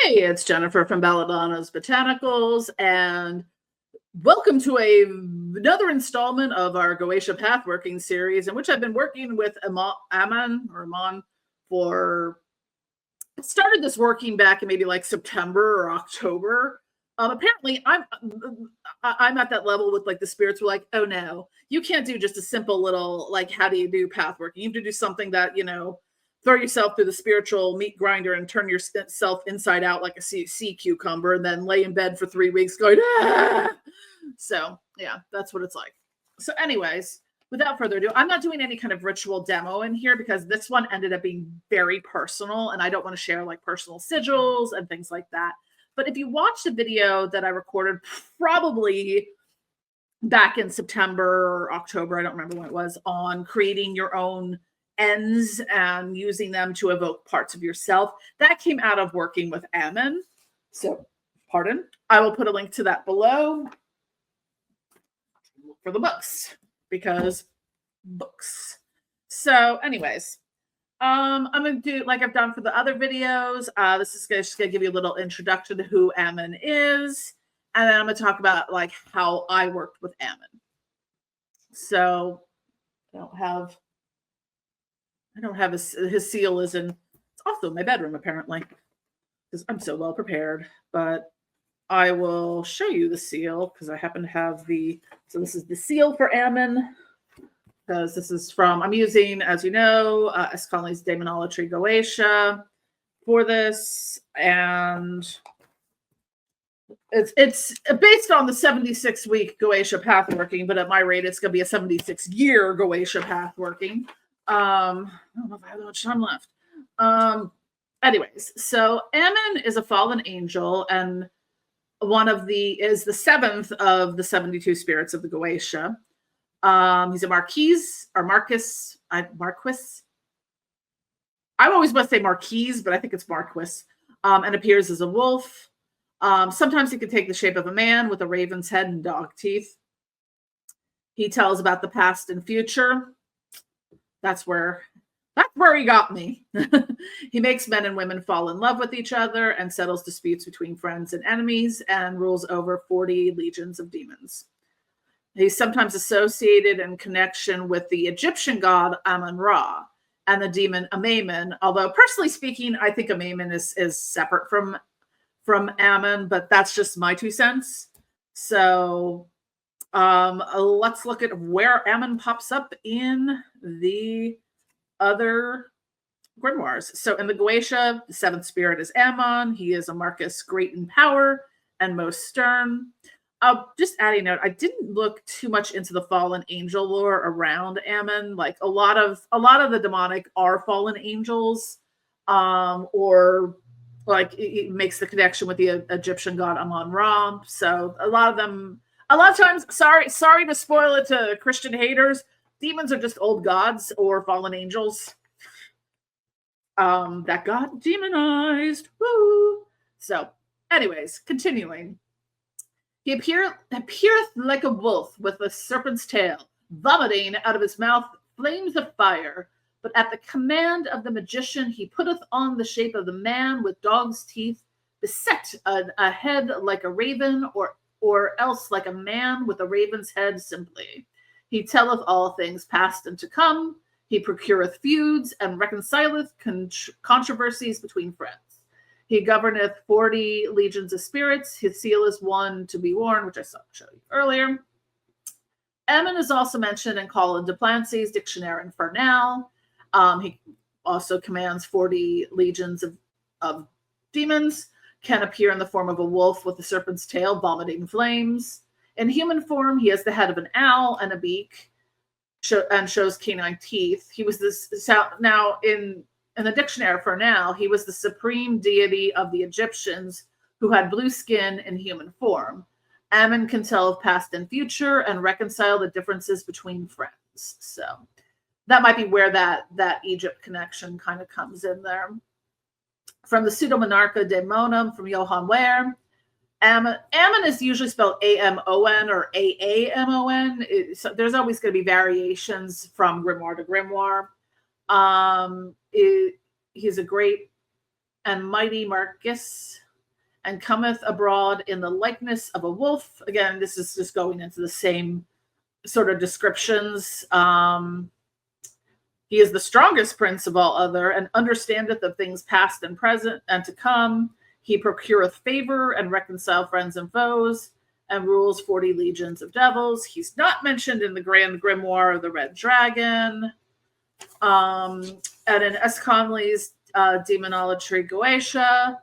Hey, it's Jennifer from Belladonna's Botanicals, and welcome to another installment of our Goetia Pathworking series, in which I've been working with Aamon for. I started this working back in maybe like September or October. Apparently, I'm at that level with like the spirits were like, oh no, you can't do just a simple little like how do you do pathwork? You have to do something that throw yourself through the spiritual meat grinder and turn yourself inside out like a sea cucumber, and then lay in bed for 3 weeks going ah. So yeah, that's what it's like. So anyways, without further ado, I'm not doing any kind of ritual demo in here because this one ended up being very personal, and I don't want to share like personal sigils and things like that. But if you watch the video that I recorded probably back in September or October, I don't remember when it was, on creating your own enns and using them to evoke parts of yourself, that came out of working with Aamon. So, pardon. I will put a link to that below for the books, because books. So, anyways, I'm going to do like I've done for the other videos. This is just going to give you a little introduction to who Aamon is. And then I'm going to talk about like how I worked with Aamon. So I don't have his seal is in, it's also in my bedroom apparently, because I'm so well prepared. But I will show you the seal because I happen to have so this is the seal for Aamon. Because this is I'm using, as you know, Escalon's Demonolatry Goetia for this, and it's based on the 76-week Goetia Pathworking, but at my rate, it's going to be a 76-year Goetia Pathworking. I don't know if I have that much time left. Anyways, so Aamon is a fallen angel, and is the 7th of the 72 spirits of the Goetia. He's a Marquis. I always must say Marquis, but I think it's Marquis. And appears as a wolf. Sometimes he can take the shape of a man with a raven's head and dog teeth. He tells about the past and future. That's where he got me. He makes men and women fall in love with each other and settles disputes between friends and enemies, and rules over 40 legions of demons. He's sometimes associated in connection with the Egyptian god Aamon-Ra and the demon Aamon. Although, personally speaking, I think Aamon is separate from Aamon, but that's just my 2 cents. So let's look at where Aamon pops up in the other grimoires. So in the Goetia, the 7th spirit is Aamon. He is a Marquis, great in power and most stern. Just adding a note, I didn't look too much into the fallen angel lore around Aamon. Like a lot of the demonic are fallen angels, or like it makes the connection with the Egyptian god Aamon-Ra. So a lot of times, sorry to spoil it to Christian haters, demons are just old gods or fallen angels that got demonized. Woo! So, anyways, continuing. He appeareth like a wolf with a serpent's tail, vomiting out of his mouth flames of fire. But at the command of the magician, he putteth on the shape of the man with dog's teeth, beset a head like a raven, or else like a man with a raven's head simply. He telleth all things past and to come. He procureth feuds and reconcileth controversies between friends. He governeth 40 legions of spirits. His seal is one to be worn, which I showed you earlier. Aamon is also mentioned in Colin de Plancy's Dictionnaire Infernal. He also commands 40 legions of demons, can appear in the form of a wolf with a serpent's tail, vomiting flames. In human form, he has the head of an owl and a beak, and shows canine teeth. He was now in the Dictionary for now, he was the supreme deity of the Egyptians who had blue skin in human form. Aamon can tell of past and future and reconcile the differences between friends. So that might be where that Egypt connection kind of comes in there. From the Pseudo-Monarcha Daemonum from Johann Wehr. Aamon is usually spelled A-M-O-N or A-A-M-O-N. There's always going to be variations from grimoire to grimoire. He's a great and mighty Marquis and cometh abroad in the likeness of a wolf. Again, this is just going into the same sort of descriptions. He is the strongest prince of all other, and understandeth of things past and present and to come. He procureth favor and reconcile friends and foes, and rules 40 legions of devils. He's not mentioned in the Grand Grimoire of the Red Dragon. And in S. Conley's Demonolatry Goetia,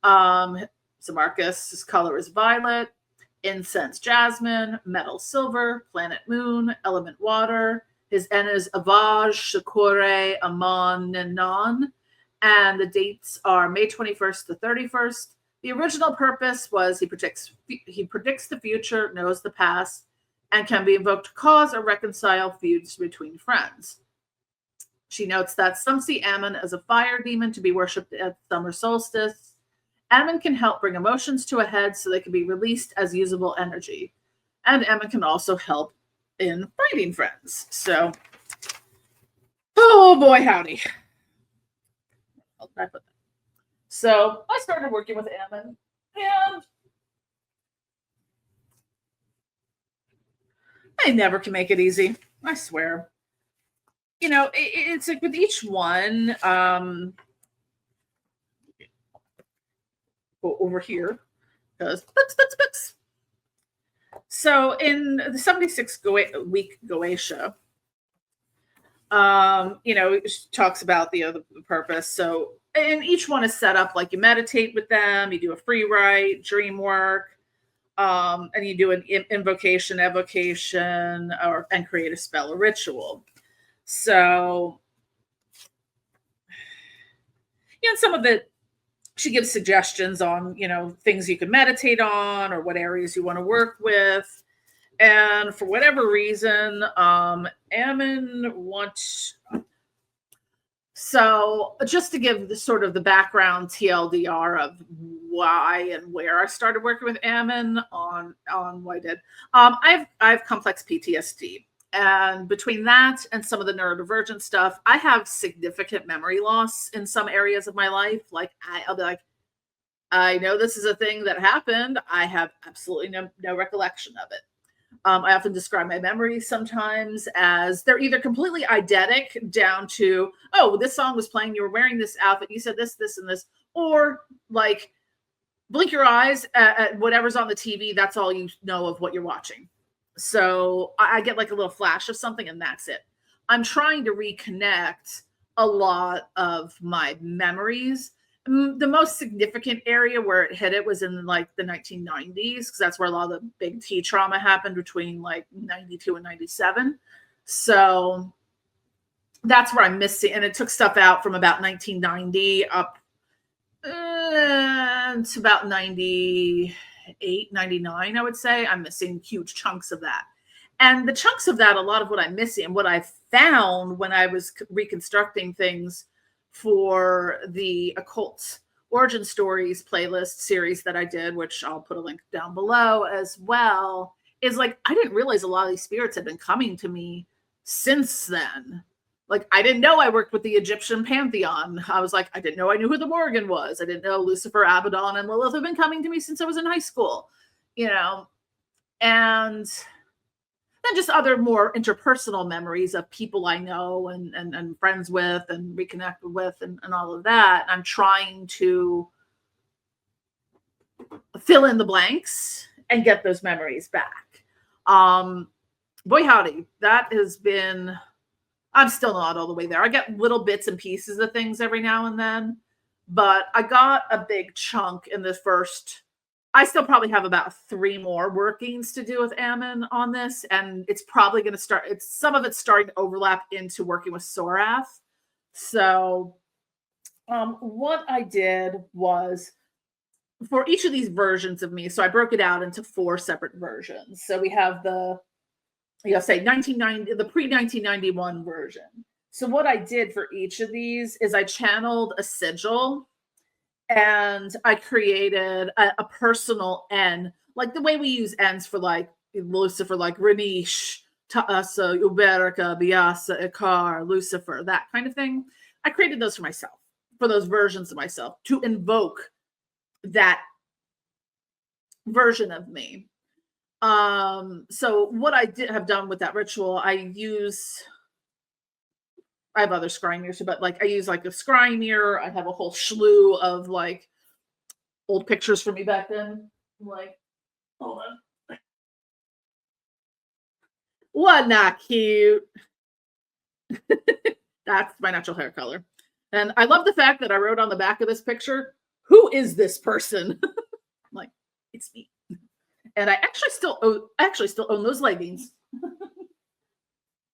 so Marcus, his color is violet, incense jasmine, metal silver, planet moon, element water. His enn is Avaj, Shakure, Aamon, Nenon, and the dates are May 21st to 31st. The original purpose was he predicts the future, knows the past, and can be invoked to cause or reconcile feuds between friends. She notes that some see Aamon as a fire demon to be worshipped at summer solstice. Aamon can help bring emotions to a head so they can be released as usable energy. And Aamon can also help in finding friends. So, oh boy, howdy. So I started working with Aamon, and I never can make it easy. I swear. You know, it's like with each one, go over here, because books. So in the 76 week Goetia, it talks about the purpose. So, and each one is set up like you meditate with them, you do a free write, dream work, and you do an invocation, evocation, and create a spell or ritual. So, some of it, she gives suggestions on, things you can meditate on or what areas you want to work with. And for whatever reason, Aamon wants. So just to give the background TLDR of why and where I started working with Aamon on what I did. I have complex PTSD. And between that and some of the neurodivergent stuff, I have significant memory loss in some areas of my life. Like I'll be like, I know this is a thing that happened. I have absolutely no recollection of it. I often describe my memories sometimes as they're either completely eidetic down to, oh, this song was playing, you were wearing this outfit, you said this, and this, or like blink your eyes at whatever's on the TV. That's all you know of what you're watching. So I get like a little flash of something and that's it. I'm trying to reconnect a lot of my memories. The most significant area where it hit it was in like the 1990s, because that's where a lot of the big T trauma happened between like 92 and 97. So that's where I'm missing. And it took stuff out from about 1990 up to about 98, 99, I would say. I'm missing huge chunks of that. And the chunks of that, a lot of what I'm missing and what I found when I was reconstructing things for the Occult Origin Stories playlist series that I did, which I'll put a link down below as well, is like, I didn't realize a lot of these spirits had been coming to me since then. Like, I didn't know I worked with the Egyptian pantheon. I was like, I didn't know I knew who the Morgan was. I didn't know Lucifer, Abaddon, and Lilith have been coming to me since I was in high school, and then just other more interpersonal memories of people I know and friends with and reconnected with and all of that. I'm trying to fill in the blanks and get those memories back. Boy, howdy, that has been, I'm still not all the way there. I get little bits and pieces of things every now and then, but I got a big chunk in the first. I still probably have about 3 more workings to do with Aamon on this, and it's probably going to start. Some of it's starting to overlap into working with Sorath. So, what I did was for each of these versions of me. So I broke it out into 4 separate versions. So we have the, say 1990, the pre-1991 version. So what I did for each of these is I channeled a sigil. And I created a personal enn, like the way we use enns for like Lucifer, like Renish, Ta'asa, Uberica, Biasa, Ikar, Lucifer, that kind of thing. I created those for myself, for those versions of myself, to invoke that version of me. So what I did have done with that ritual, I have other scrying mirrors, but like I use like a scrying mirror. I have a whole slew of like old pictures from me back then. Like, hold on. What not cute? That's my natural hair color. And I love the fact that I wrote on the back of this picture, who is this person? I'm like, it's me. And I actually still own those leggings.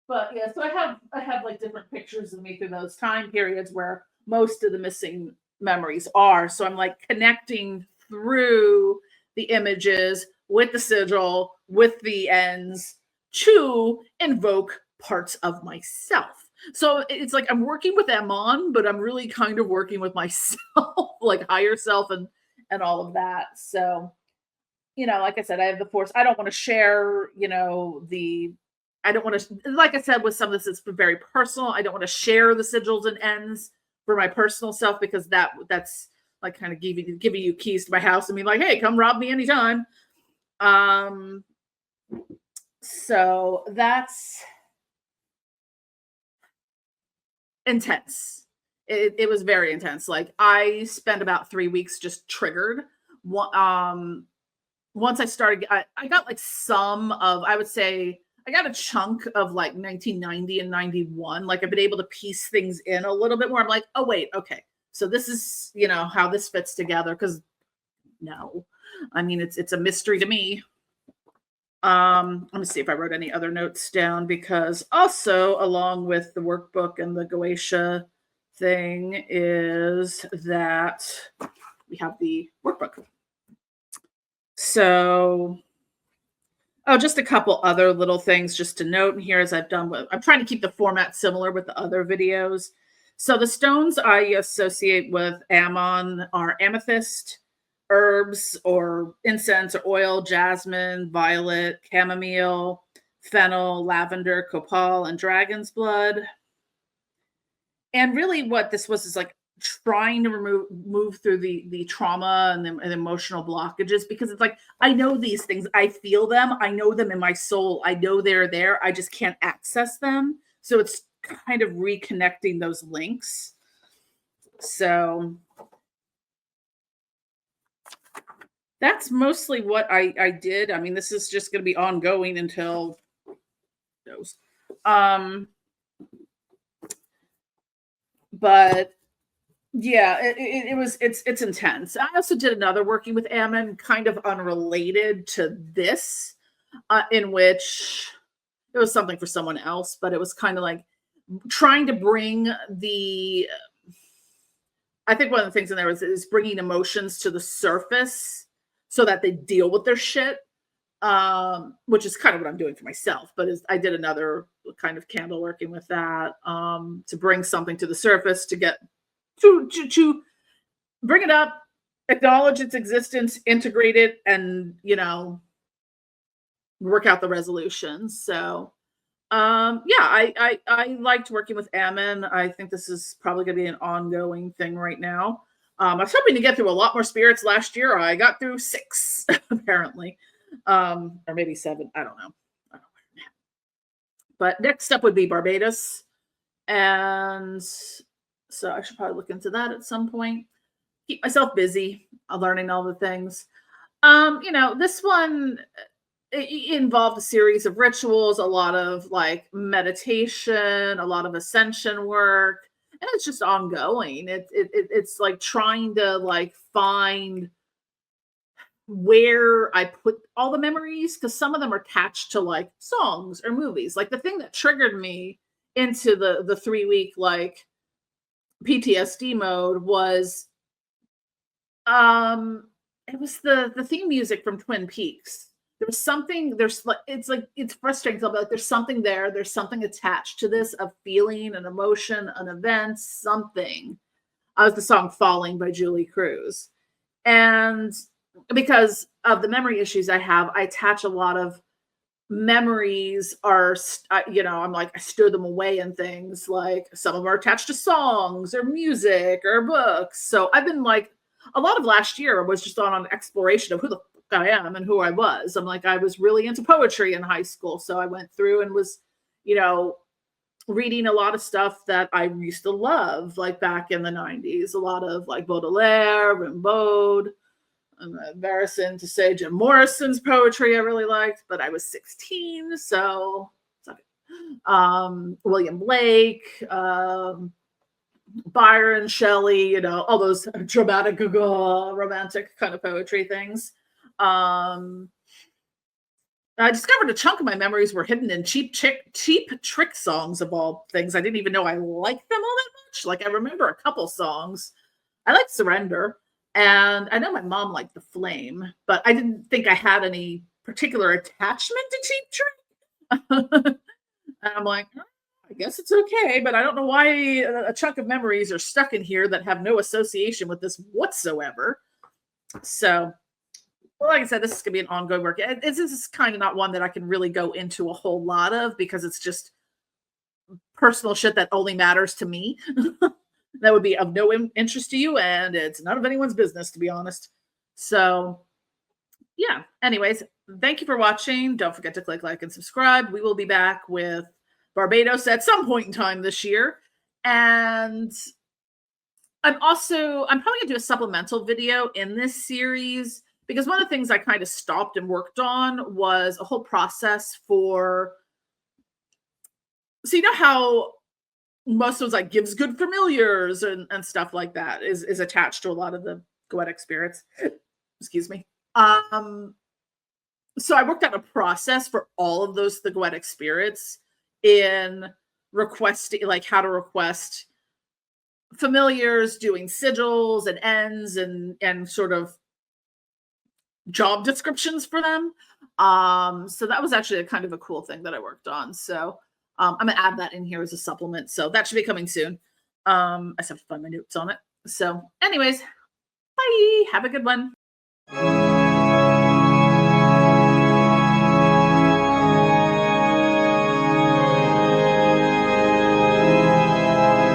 But yeah, so I have like different pictures of me through those time periods where most of the missing memories are. So I'm like connecting through the images with the sigil, with the ends to invoke parts of myself. So it's like I'm working with Aamon, but I'm really kind of working with myself, like higher self and all of that. So like I said, I have the force. I don't want to share, I don't want to, like I said, with some of this, it's very personal. I don't want to share the sigils and ends for my personal self because that's like kind of giving you keys to my house and be like, hey, come rob me anytime. So that's intense. It was very intense. Like I spent about 3 weeks just triggered. Once I started, I got like I would say, I got a chunk of like 1990 and 91. Like I've been able to piece things in a little bit more. I'm like, oh, wait, okay. So this is, how this fits together. Cause no, I mean, it's a mystery to me. Let me see if I wrote any other notes down because also along with the workbook and the Goetia thing is that we have the workbook. So, just a couple other little things just to note in here as I'm trying to keep the format similar with the other videos. So the stones I associate with Aamon are amethyst, herbs or incense or oil, jasmine, violet, chamomile, fennel, lavender, copal, and dragon's blood. And really what this was is like trying to move through the trauma and the emotional blockages because it's like I know these things, I feel them, I know them in my soul, I know they're there, I just can't access them. So it's kind of reconnecting those links. So that's mostly what I did. I mean, this is just going to be ongoing until those. But yeah, it's intense. I also did another working with Aamon, kind of unrelated to this, in which it was something for someone else, but it was kind of like trying to bring I think one of the things in there is bringing emotions to the surface so that they deal with their shit, which is kind of what I'm doing for myself. But I did another kind of candle working with that to bring something to the surface to get to bring it up, acknowledge its existence, integrate it, and work out the resolutions. So I liked working with Aamon. I think this is probably going to be an ongoing thing right now. I was hoping to get through a lot more spirits last year. I got through 6 apparently, or maybe 7. I don't know. But next up would be Barbados, and so I should probably look into that at some point. Keep myself busy, learning all the things. This one it involved a series of rituals, a lot of like meditation, a lot of ascension work, and it's just ongoing. It's like trying to like find where I put all the memories because some of them are attached to like songs or movies. Like the thing that triggered me into the 3-week like PTSD mode was it was the theme music from Twin Peaks. There's something it's frustrating to be like there's something there's something attached to this, a feeling, an emotion, an event, something. Was the song Falling by Julie Cruz. And because of the memory issues I have, I attach a lot of memories I'm like I store them away in things, like some of them are attached to songs or music or books. So I've been like a lot of last year was just on an exploration of who the fuck I am and who I was. I'm like, I was really into poetry in high school. So I went through and was, you know, reading a lot of stuff that I used to love, like back in the 90s, a lot of like Baudelaire, Rimbaud. I'm embarrassing to say Jim Morrison's poetry I really liked, but I was 16, so William Blake, Byron, Shelley, you know, all those dramatic, romantic kind of poetry things. Um, I discovered a chunk of my memories were hidden in cheap trick songs of all things. I didn't even know I liked them all that much. Like I remember a couple songs. I liked Surrender, and I know my mom liked The Flame, but I didn't think I had any particular attachment to Cheap Trick. And I'm like, "Oh, I guess it's okay, but I don't know why a chunk of memories are stuck in here that have no association with this whatsoever." So, well, like I said, this is gonna be an ongoing work. This is kind of not one that I can really go into a whole lot of because it's just personal shit that only matters to me. That would be of no interest to you, and it's none of anyone's business, to be honest. So, yeah. Anyways, thank you for watching. Don't forget to click like and subscribe. We will be back with Barbados at some point in time this year. And I'm probably gonna do a supplemental video in this series because one of the things I kind of stopped and worked on was a whole process for, so you know how most of those like gives good familiars and stuff like that is attached to a lot of the goetic spirits. Excuse me. So I worked out a process for all of those the goetic spirits in requesting, like how to request familiars, doing sigils and enns and sort of job descriptions for them. So that was actually a kind of a cool thing that I worked on. So I'm gonna add that in here as a supplement. So that should be coming soon. I just have to find my notes on it. So, anyways, bye. Have a good one.